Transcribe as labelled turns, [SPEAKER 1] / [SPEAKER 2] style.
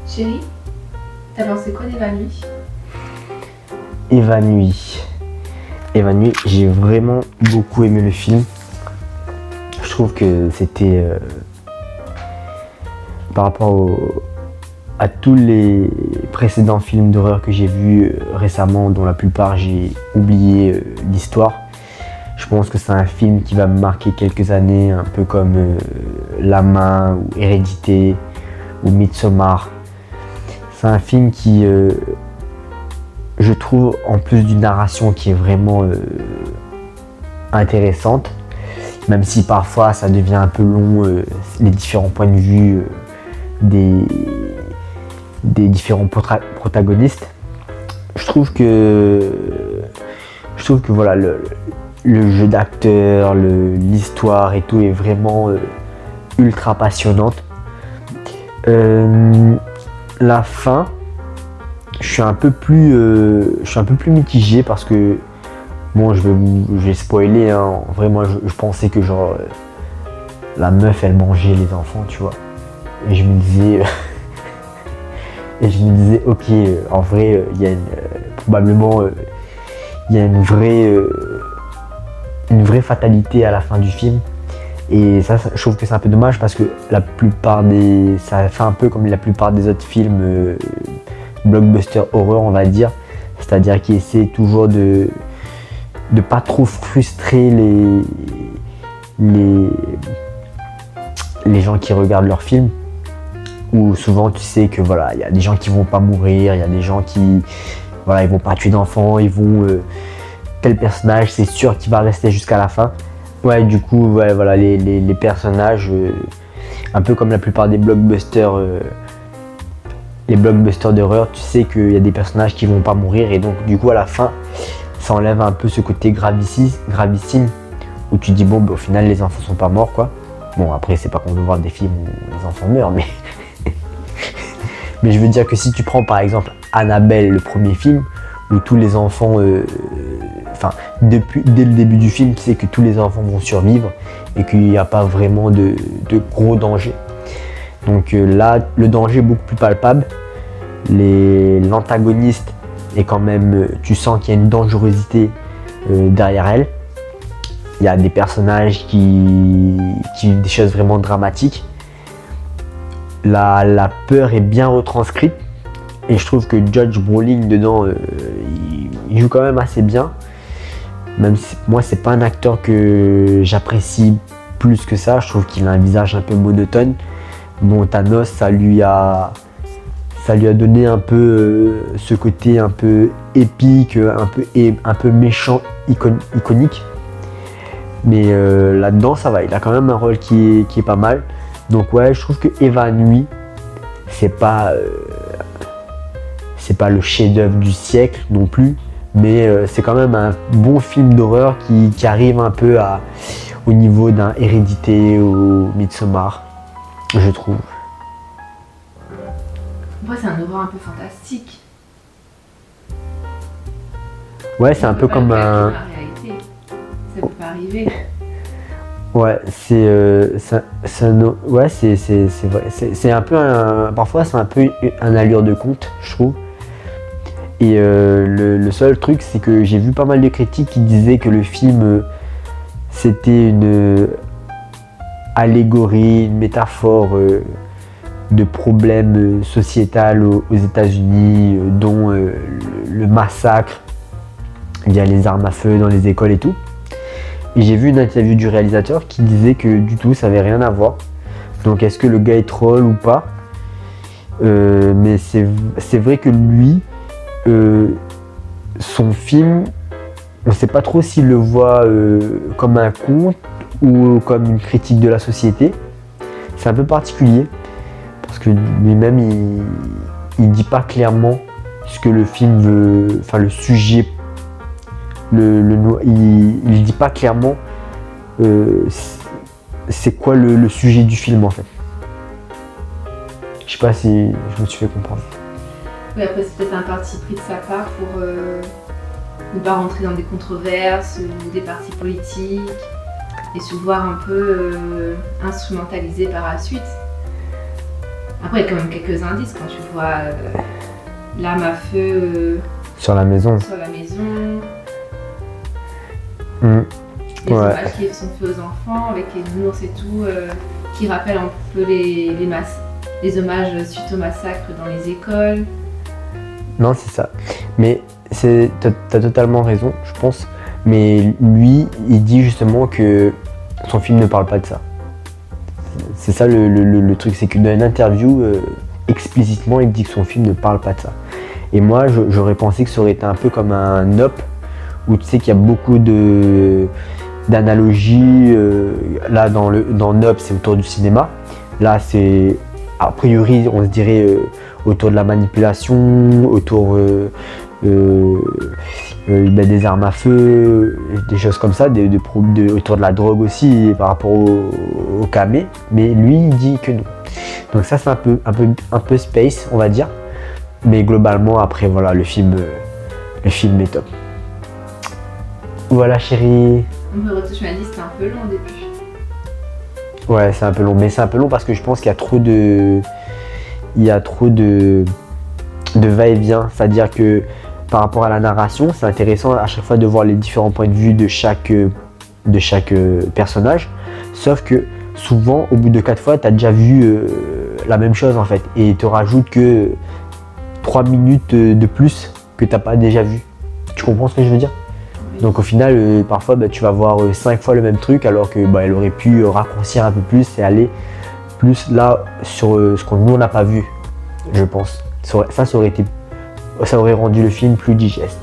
[SPEAKER 1] Chérie, t'as pensé quoi d'Eva Nuit?
[SPEAKER 2] Évanoui. Évanoui, j'ai vraiment beaucoup aimé le film. Je trouve que c'était par rapport à tous les précédents films d'horreur que j'ai vus récemment, dont la plupart j'ai oublié l'histoire. Je pense que c'est un film qui va me marquer quelques années, un peu comme La Main ou Hérédité ou Midsommar. C'est un film qui, je trouve, en plus d'une narration qui est vraiment intéressante, même si parfois ça devient un peu long, les différents points de vue des différents protagonistes. Je trouve que voilà, le jeu d'acteur, l'histoire et tout est vraiment ultra passionnante. La fin, je suis un peu plus mitigé parce que bon, je vais spoiler, hein. En vrai, moi je pensais que genre la meuf elle mangeait les enfants, tu vois, et je me disais ok, en vrai il y a probablement il y a une vraie fatalité à la fin du film. Et ça, je trouve que c'est un peu dommage parce que ça fait un peu comme la plupart des autres films blockbuster horreur, on va dire. C'est-à-dire qu'ils essaient toujours de pas trop frustrer les gens qui regardent leurs films. Où souvent tu sais que voilà, il y a des gens qui vont pas mourir, il y a des gens qui voilà, ils vont pas tuer d'enfants, ils vont tel personnage c'est sûr qu'il va rester jusqu'à la fin. Ouais, du coup, ouais, voilà, les personnages, un peu comme la plupart des blockbusters, les blockbusters d'horreur, tu sais qu'il y a des personnages qui vont pas mourir et donc du coup à la fin, ça enlève un peu ce côté gravissime où tu dis bon, bah, au final les enfants sont pas morts quoi. Bon, après c'est pas qu'on veut voir des films où les enfants meurent, mais mais je veux dire que si tu prends par exemple Annabelle, le premier film, où tous les enfants, dès le début du film, tu sais que tous les enfants vont survivre et qu'il n'y a pas vraiment de gros danger. Donc là, le danger est beaucoup plus palpable. L'antagoniste est quand même, tu sens qu'il y a une dangerosité derrière elle. Il y a des personnages qui vivent des choses vraiment dramatiques. La peur est bien retranscrite. Et je trouve que Josh Brolin dedans, il joue quand même assez bien. Même si moi c'est pas un acteur que j'apprécie plus que ça. Je trouve qu'il a un visage un peu monotone. Bon, Thanos, ça lui a donné un peu ce côté un peu épique, un peu méchant, iconique. Mais là-dedans ça va, il a quand même un rôle qui est pas mal. Donc ouais, je trouve que Eva Nuit, c'est pas le chef-d'œuvre du siècle non plus, mais c'est quand même un bon film d'horreur qui arrive un peu au niveau d'un Hérédité ou Midsommar, je trouve.
[SPEAKER 1] Après, c'est un horreur un peu fantastique.
[SPEAKER 2] Ouais, c'est un peu comme un.
[SPEAKER 1] La réalité, ça peut pas arriver.
[SPEAKER 2] Ouais, c'est vrai. C'est un peu parfois c'est un peu un allure de conte, je trouve. Et le seul truc, c'est que j'ai vu pas mal de critiques qui disaient que le film c'était une allégorie, une métaphore de problèmes sociétal aux États-Unis, dont le massacre via les armes à feu dans les écoles et tout. Et j'ai vu une interview du réalisateur qui disait que du tout, ça avait rien à voir. Donc est-ce que le gars est troll ou pas, mais c'est vrai que lui, son film, on ne sait pas trop s'il le voit comme un conte ou comme une critique de la société. C'est un peu particulier parce que lui-même il dit pas clairement ce que le film veut, enfin le sujet, il dit pas clairement c'est quoi le sujet du film en fait. Je sais pas si je me suis fait comprendre.
[SPEAKER 1] Oui, après c'est peut-être un parti pris de sa part pour ne pas rentrer dans des controverses ou des partis politiques et se voir un peu instrumentalisé par la suite. Après, il y a quand même quelques indices quand tu vois l'arme à feu
[SPEAKER 2] Sur la maison.
[SPEAKER 1] sur la maison,
[SPEAKER 2] Mm.
[SPEAKER 1] les
[SPEAKER 2] Ouais.
[SPEAKER 1] hommages qui sont faits aux enfants avec les nounours et tout, qui rappellent un peu les hommages suite au massacre dans les écoles.
[SPEAKER 2] Non, c'est ça. Mais t'as totalement raison, je pense. Mais lui, il dit justement que son film ne parle pas de ça. C'est ça le truc, c'est que dans une interview, explicitement, il dit que son film ne parle pas de ça. Et moi, j'aurais pensé que ça aurait été un peu comme un Nope, où tu sais qu'il y a beaucoup d'analogies. Là, dans Nope, c'est autour du cinéma. Là, c'est, a priori, on se dirait autour de la manipulation, autour des armes à feu, des choses comme ça, autour de la drogue aussi, par rapport au camé. Mais lui, il dit que non. Donc ça, c'est un peu space, on va dire. Mais globalement, après, voilà, le film est top. Voilà, chérie.
[SPEAKER 1] On peut retoucher ma liste, c'était un peu long au début.
[SPEAKER 2] Ouais, c'est un peu long, mais c'est un peu long parce que je pense qu'il y a trop de va-et-vient. C'est-à-dire que par rapport à la narration, c'est intéressant à chaque fois de voir les différents points de vue de chaque personnage. Sauf que souvent, au bout de 4 fois, tu as déjà vu la même chose en fait. Et il te rajoute que 3 minutes de plus que tu n'as pas déjà vu. Tu comprends ce que je veux dire? Donc au final, parfois tu vas voir 5 fois le même truc alors que elle aurait pu raccourcir un peu plus et aller plus là sur ce qu'on nous on n'a pas vu, je pense. Ça aurait rendu le film plus digeste.